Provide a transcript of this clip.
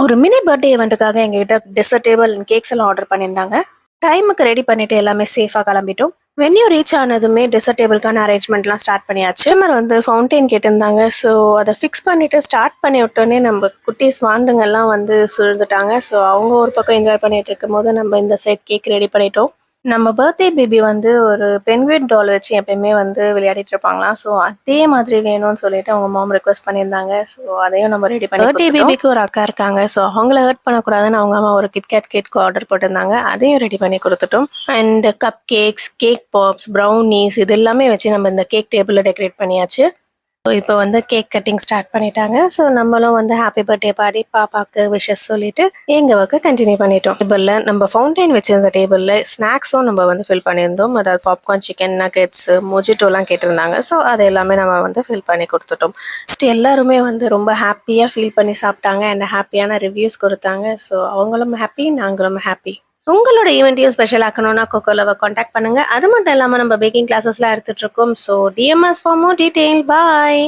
ஒரு mini birthday ஈவெண்ட்டுக்காக எங்ககிட்ட dessert table and cakes எல்லாம் ஆர்டர் பண்ணியிருந்தாங்க. டைமுக்கு ரெடி பண்ணிட்டு எல்லாமே சேஃபாக கிளம்பிட்டோம். வென்யூ ரீச் ஆனதுமே டெசர்ட் டேபிளுக்கான அரேஞ்ச்மெண்ட்லாம் ஸ்டார்ட் பண்ணியாச்சு. கஸ்டமர் வந்து ஃபவுண்டைன் கேட்டிருந்தாங்க. ஸோ அதை ஃபிக்ஸ் பண்ணிட்டு ஸ்டார்ட் பண்ணி விட்டோன்னே நம்ம குட்டீஸ் வாண்டுங்கெல்லாம் வந்து சுழுந்துட்டாங்க. ஸோ அவங்க ஒரு பக்கம் என்ஜாய் பண்ணிட்டு இருக்கும்போது நம்ம இந்த சைட் கேக் ரெடி பண்ணிட்டோம். நம்ம பர்த்டே பேபி வந்து ஒரு பென்குயின் டால் வச்சு எப்பயுமே வந்து விளையாடிட்டு இருப்பாங்களாம். ஸோ அதே மாதிரி வேணும்னு சொல்லிட்டு அவங்க மாம் ரெக்வஸ்ட் பண்ணியிருந்தாங்க. ஸோ அதையும் நம்ம ரெடி பண்ணி பர்த்டே பேபிக்கு ஒரு அக்கா இருக்காங்க. ஸோ அவங்கள ஹர்ட் பண்ணக்கூடாதுன்னு அவங்க அம்மா ஒரு கிட்கேட் கேக் ஆர்டர் போட்டிருந்தாங்க. அதையும் ரெடி பண்ணி கொடுத்துட்டோம். And cupcakes, cake pops, brownies இது எல்லாமே வச்சு நம்ம இந்த கேக் டேபிளில் டெக்கரேட் பண்ணியாச்சு. ஸோ இப்போ வந்து கேக் கட்டிங் ஸ்டார்ட் பண்ணிட்டாங்க. ஸோ நம்மளும் வந்து ஹாப்பி பர்த்டே பாடி பாப்பாக்கு விஷஸ் சொல்லிட்டு எங்கள் ஒர்க்கை கண்டினியூ பண்ணிட்டோம். டேபிளில் நம்ம ஃபவுண்டைன் வச்சிருந்த டேபிளில் ஸ்நாக்ஸும் நம்ம வந்து ஃபில் பண்ணியிருந்தோம். அதாவது பாப்கார்ன், சிக்கன் நகெட்ஸ், மொஜிட்டோலாம் கேட்டிருந்தாங்க. ஸோ அது எல்லாமே நம்ம வந்து ஃபில் பண்ணி கொடுத்துட்டோம். ஃபஸ்ட்டு எல்லாருமே வந்து ரொம்ப ஹாப்பியாக ஃபீல் பண்ணி சாப்பிட்டாங்க அண்ட் ஹாப்பியான ரிவ்யூஸ் கொடுத்தாங்க. ஸோ அவங்களும் ஹாப்பி, நாங்களும் ஹாப்பி. உங்களோட ஈவெண்ட்டையும் ஸ்பெஷல் ஆக்கணும்னா கோகோலவை காண்டாக்ட் பண்ணுங்க. அது மட்டும் இல்லாமல் நம்ம பேக்கிங் கிளாஸஸ்லாம் எடுத்துட்டு இருக்கோம். So DMs for more detail. Bye.